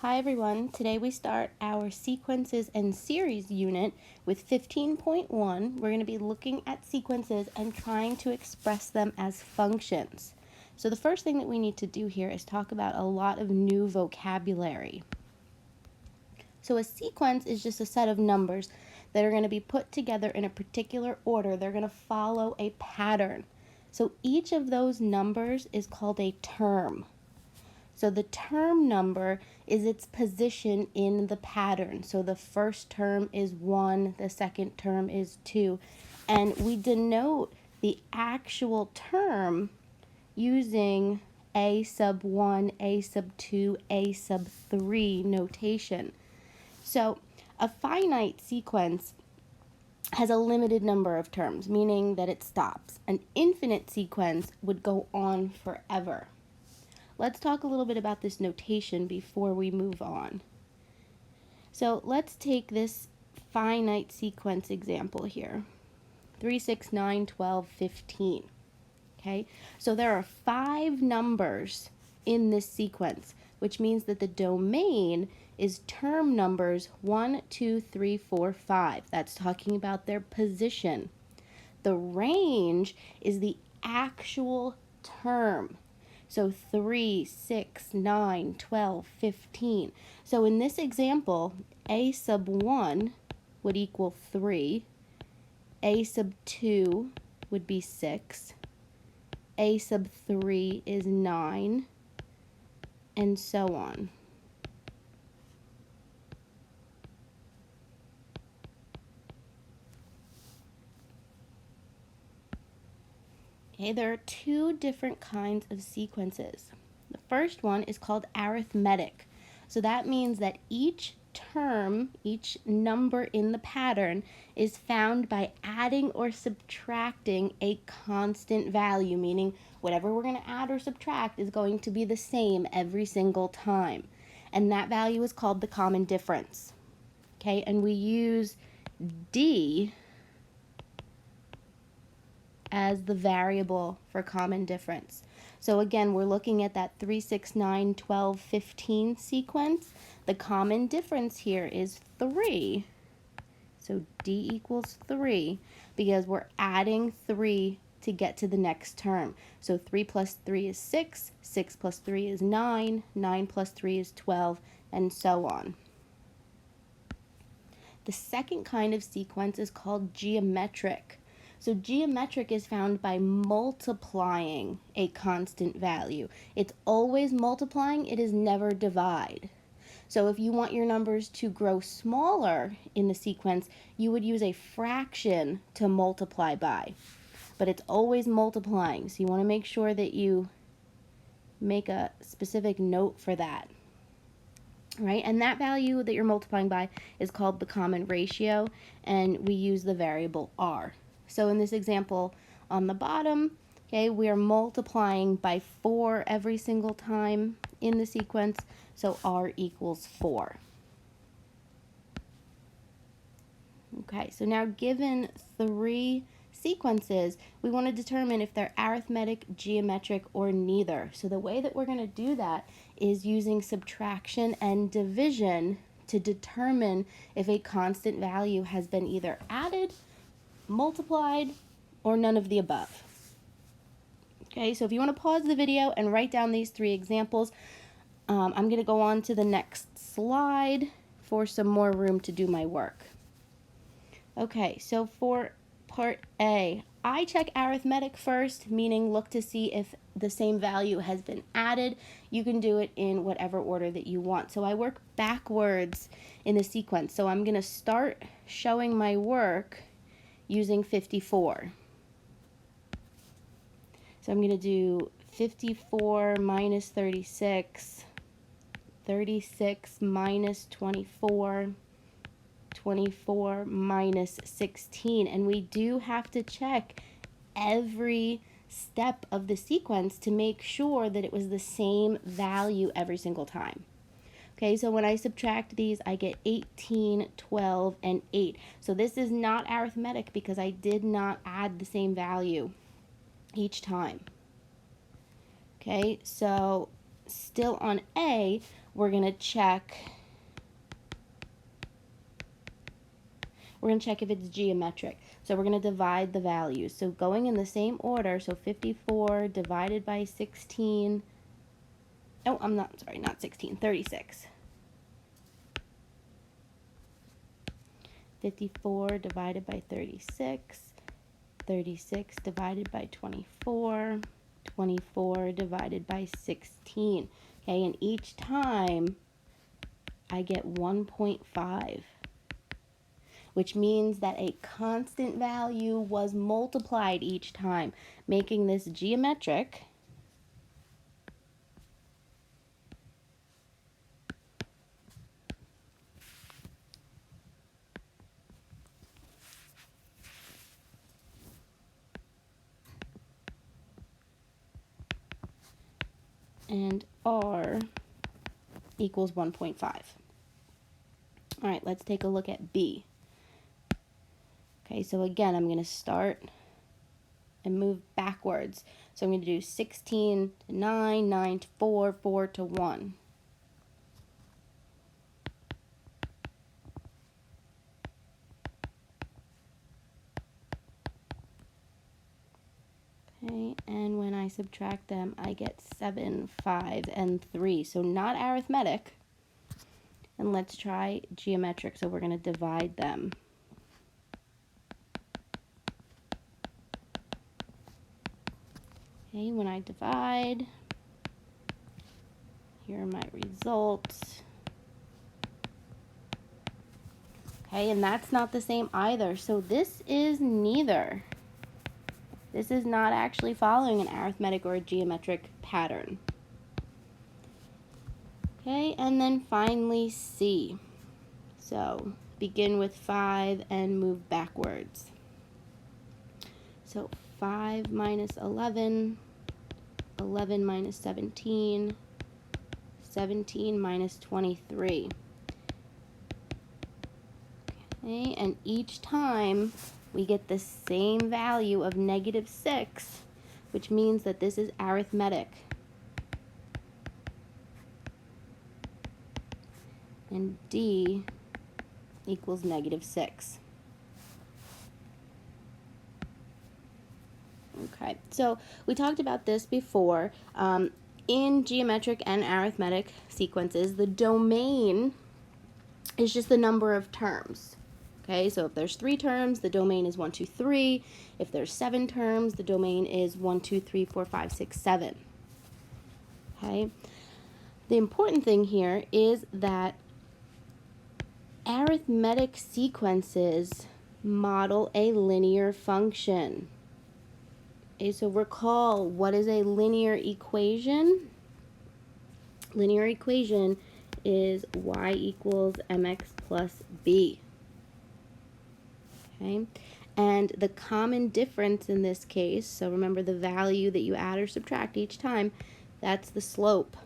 Hi everyone, today we start our sequences and series unit with 15.1. We're going to be looking at sequences and trying to express them as functions. So the first thing that we need to do here is talk about a lot of new vocabulary. So a sequence is just a set of numbers that are going to be put together in a particular order. They're going to follow a pattern. So each of those numbers is called a term. So the term number is its position in the pattern. So the first term is 1, the second term is 2. And we denote the actual term using A sub 1, A sub 2, A sub 3 notation. So a finite sequence has a limited number of terms, meaning that it stops. An infinite sequence would go on forever. Let's talk a little bit about this notation before we move on. So let's take this finite sequence example here. 3, 6, 9, 12, 15. Okay, so there are 5 numbers in this sequence, which means that the domain is term numbers 1, 2, 3, 4, 5. That's talking about their position. The range is the actual term. So 3, 6, 9, 12, 15. So in this example, A sub 1 would equal 3. A sub 2 would be 6. A sub 3 is 9. And so on. Okay, there are 2 different kinds of sequences. The first one is called arithmetic. So that means that each term, each number in the pattern is found by adding or subtracting a constant value, meaning whatever we're going to add or subtract is going to be the same every single time. And that value is called the common difference. Okay, and we use D as the variable for common difference. So again, we're looking at that 3, 6, 9, 12, 15 sequence. The common difference here is 3. So D equals 3 because we're adding 3 to get to the next term. So 3 plus 3 is 6, 6 plus 3 is 9, 9 plus 3 is 12, and so on. The second kind of sequence is called geometric. So geometric is found by multiplying a constant value. It's always multiplying, it is never divide. So if you want your numbers to grow smaller in the sequence, you would use a fraction to multiply by. But it's always multiplying, so you want to make sure that you make a specific note for that. Right, and that value that you're multiplying by is called the common ratio, and we use the variable r. So in this example on the bottom, okay, we are multiplying by 4 every single time in the sequence, so r equals 4. Okay, so now given 3 sequences, we want to determine if they're arithmetic, geometric, or neither. So the way that we're going to do that is using subtraction and division to determine if a constant value has been either added, multiplied, or none of the above. Okay, so if you want to pause the video and write down these 3 examples, I'm going to go on to the next slide for some more room to do my work. Okay, so for part A, I check arithmetic first, meaning look to see if the same value has been added. You can do it in whatever order that you want. So I work backwards in the sequence. So I'm going to start showing my work using 54. So I'm going to do 54 minus 36, 36 minus 24, 24 minus 16. And we do have to check every step of the sequence to make sure that it was the same value every single time. Okay, so when I subtract these, I get 18, 12, and 8. So this is not arithmetic because I did not add the same value each time. Okay, so still on A, we're going to check if it's geometric. So we're going to divide the values. So going in the same order, so 54 divided by 16, oh, I'm not, sorry, not 16, 36. 54 divided by 36, 36 divided by 24, 24 divided by 16. Okay, and each time I get 1.5, which means that a constant value was multiplied each time, making this geometric. And R equals 1.5. All right, let's take a look at B. Okay, so again, I'm going to start and move backwards. So I'm going to do 16 to 9, 9 to 4, 4 to 1. Okay, and when I subtract them, I get 7, 5, and 3. So not arithmetic. And let's try geometric. So we're going to divide them. Okay, when I divide, here are my results. Okay, and that's not the same either. So this is neither. This is not actually following an arithmetic or a geometric pattern. Okay, and then finally C. So begin with 5 and move backwards. So 5 minus 11, 11 minus 17, 17 minus 23. Okay, and each time we get the same value of -6, which means that this is arithmetic. And D equals -6. Okay, so we talked about this before. In geometric and arithmetic sequences, the domain is just the number of terms. Okay, so if there's 3 terms, the domain is 1, 2, 3. If there's 7 terms, the domain is 1, 2, 3, 4, 5, 6, 7. Okay, the important thing here is that arithmetic sequences model a linear function. Okay, so recall, what is a linear equation? Linear equation is y equals mx plus b. Okay, and the common difference in this case, so remember the value that you add or subtract each time, that's the slope.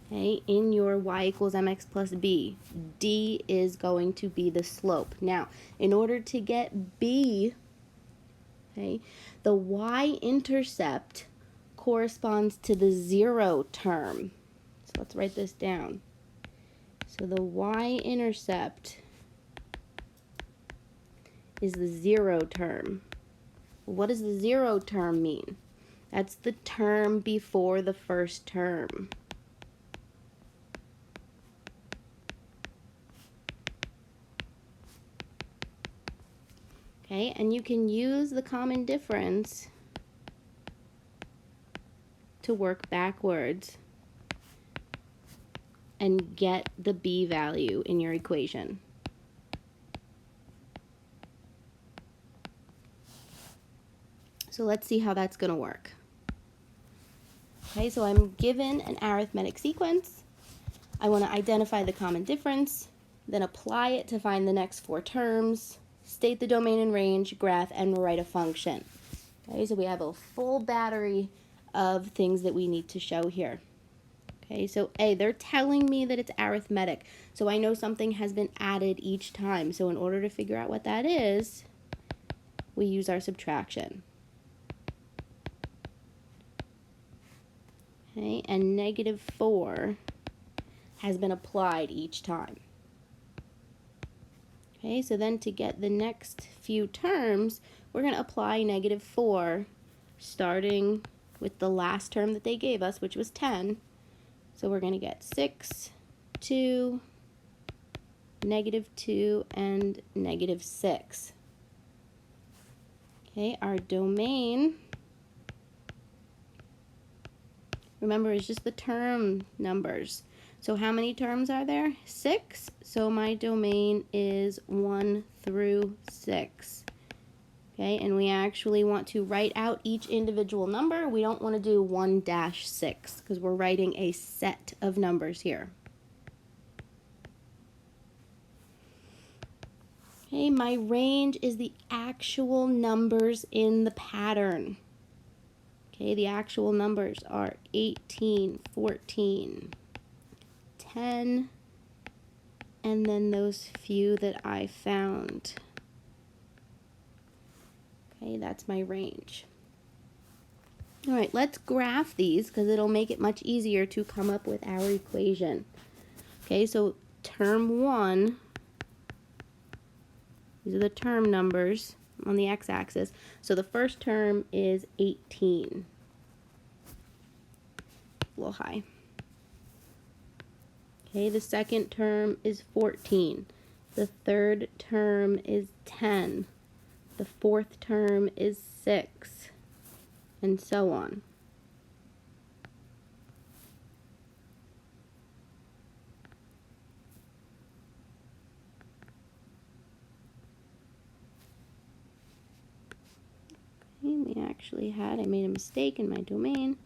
Okay, in your y equals mx plus b, d is going to be the slope. Now, in order to get b, okay, the y-intercept corresponds to the 0 term. So let's write this down. So the y-intercept is the 0 term. What does the 0 term mean? That's the term before the first term. Okay, and you can use the common difference to work backwards and get the b value in your equation. So let's see how that's going to work. Okay, so I'm given an arithmetic sequence. I want to identify the common difference, then apply it to find the next 4 terms, state the domain and range, graph, and write a function. Okay, so we have a full battery of things that we need to show here. Okay, so A, they're telling me that it's arithmetic, so I know something has been added each time. So in order to figure out what that is, we use our subtraction. Okay, and negative 4 has been applied each time. Okay, so then to get the next few terms, we're going to apply negative 4, starting with the last term that they gave us, which was 10. So we're going to get 6, 2, negative 2, and negative 6. Okay, our domain, remember, is just the term numbers. So how many terms are there? 6. So my domain is 1 through 6. Okay, and we actually want to write out each individual number. We don't want to do 1-6 because we're writing a set of numbers here. Okay, my range is the actual numbers in the pattern. Okay, the actual numbers are 18, 14, 10, and then those few that I found. Okay, that's my range. All right, let's graph these because it'll make it much easier to come up with our equation. Okay, so term 1, these are the term numbers on the x-axis. So the first term is 18. A little high. Okay, the second term is 14. The third term is 10. The fourth term is 6, and so on. Okay, I made a mistake in my domain.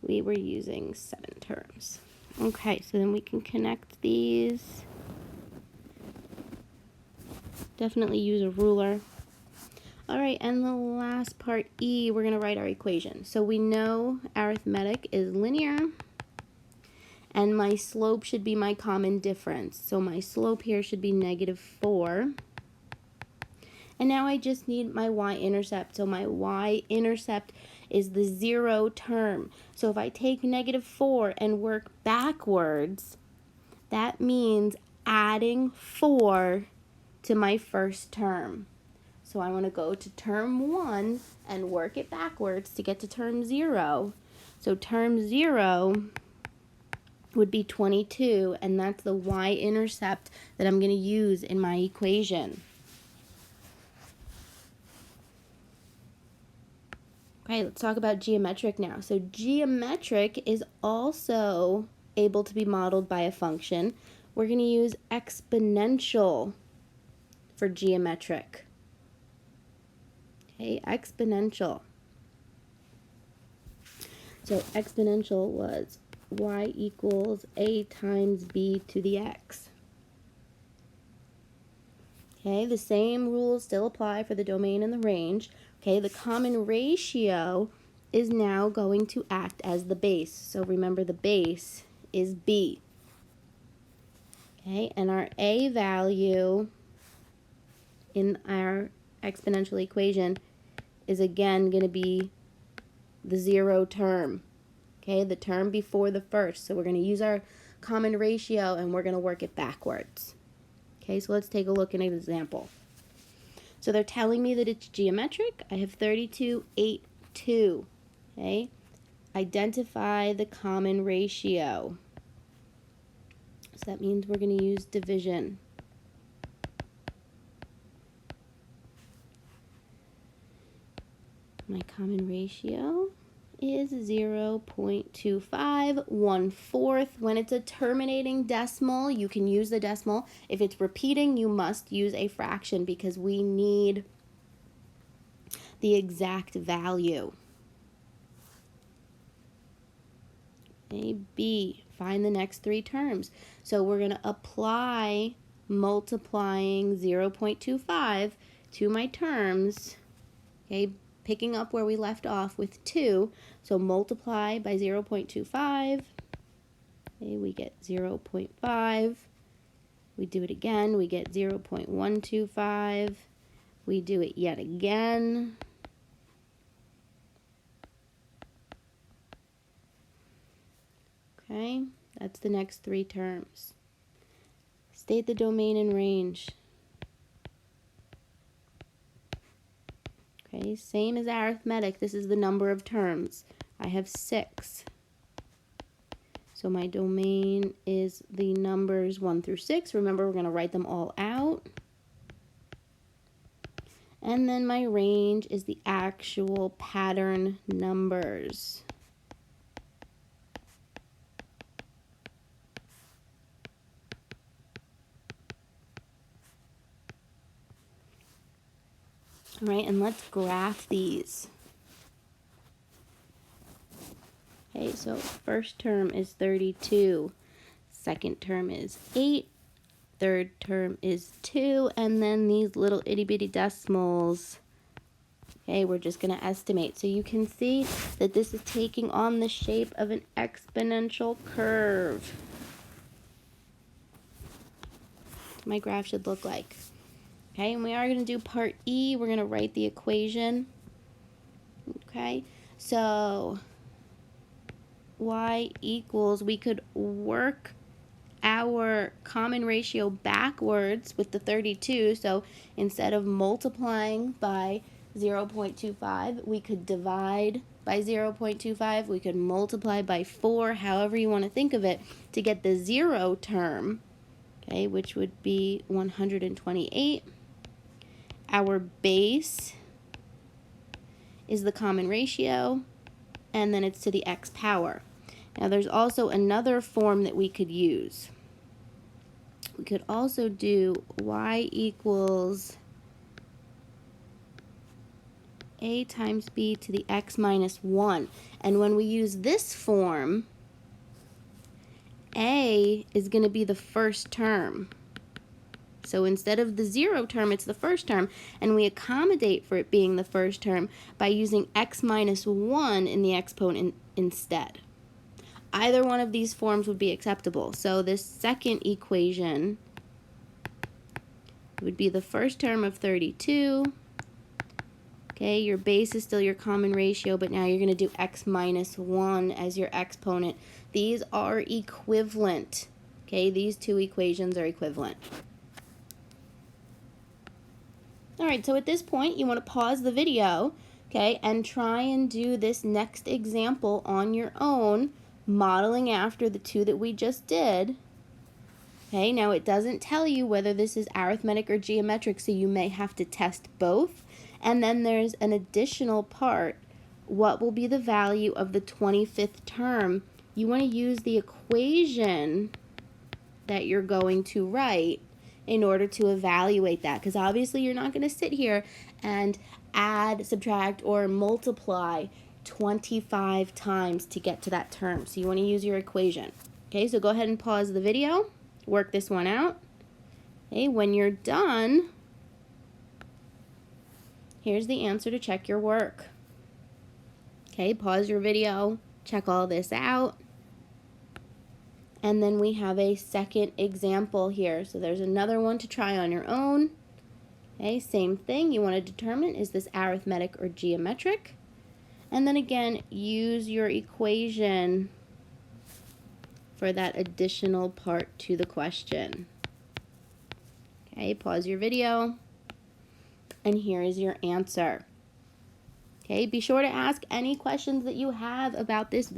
We were using 7 terms. Okay, so then we can connect these. Definitely use a ruler. All right, and the last part, E, we're going to write our equation. So we know arithmetic is linear, and my slope should be my common difference. So my slope here should be negative 4. And now I just need my y-intercept. So my y-intercept is the 0 term. So if I take negative 4 and work backwards, that means adding 4 to my first term. So I want to go to term 1 and work it backwards to get to term 0. So term 0 would be 22, and that's the y-intercept that I'm going to use in my equation. Okay, let's talk about geometric now. So geometric is also able to be modeled by a function. We're going to use exponential for geometric. Okay, exponential. So exponential was y equals a times b to the x. Okay, the same rules still apply for the domain and the range. Okay, the common ratio is now going to act as the base. So remember, the base is b. Okay, and our a value in our exponential equation is again going to be the 0 term. Okay, the term before the first. So we're going to use our common ratio and we're going to work it backwards. Okay, so let's take a look at an example. So they're telling me that it's geometric. I have 32, 8, 2. Okay, identify the common ratio. So that means we're going to use division. My common ratio is 0.25, 1/4. When it's a terminating decimal, you can use the decimal. If it's repeating, you must use a fraction because we need the exact value. Okay, B, find the next 3 terms. So we're going to apply multiplying 0.25 to my terms. Okay, picking up where we left off with 2. So multiply by 0.25. Okay, we get 0.5. We do it again. We get 0.125. We do it yet again. Okay, that's the next three terms. State the domain and range. Okay, same as arithmetic. This is the number of terms. I have 6. So my domain is the numbers 1 through 6. Remember, we're going to write them all out. And then my range is the actual pattern numbers. All right, and let's graph these. Okay, so first term is 32. Second term is 8. Third term is 2. And then these little itty bitty decimals, okay, we're just going to estimate. So you can see that this is taking on the shape of an exponential curve. That's what my graph should look like. Okay, and we are going to do part E. We're going to write the equation. Okay, so y equals, we could work our common ratio backwards with the 32. So instead of multiplying by 0.25, we could divide by 0.25. We could multiply by 4, however you want to think of it, to get the 0 term, okay, which would be 128. Our base is the common ratio, and then it's to the x power. Now there's also another form that we could use. We could also do y equals a times b to the x minus 1. And when we use this form, a is going to be the first term. So instead of the 0 term, it's the first term, and we accommodate for it being the first term by using x minus 1 in the exponent instead. Either one of these forms would be acceptable. So this second equation would be the first term of 32. Okay, your base is still your common ratio, but now you're going to do x minus 1 as your exponent. These are equivalent. Okay, these two equations are equivalent. All right, so at this point, you want to pause the video, okay, and try and do this next example on your own, modeling after the two that we just did. Okay, now it doesn't tell you whether this is arithmetic or geometric, so you may have to test both. And then there's an additional part. What will be the value of the 25th term? You want to use the equation that you're going to write in order to evaluate that, because obviously you're not going to sit here and add, subtract, or multiply 25 times to get to that term. So you want to use your equation. Okay, so go ahead and pause the video, work this one out. Okay, when you're done, here's the answer to check your work. Okay, pause your video, check all this out. And then we have a second example here. So there's another one to try on your own. Okay, same thing. You want to determine, is this arithmetic or geometric? And then again, use your equation for that additional part to the question. Okay, pause your video. And here is your answer. Okay, be sure to ask any questions that you have about this video.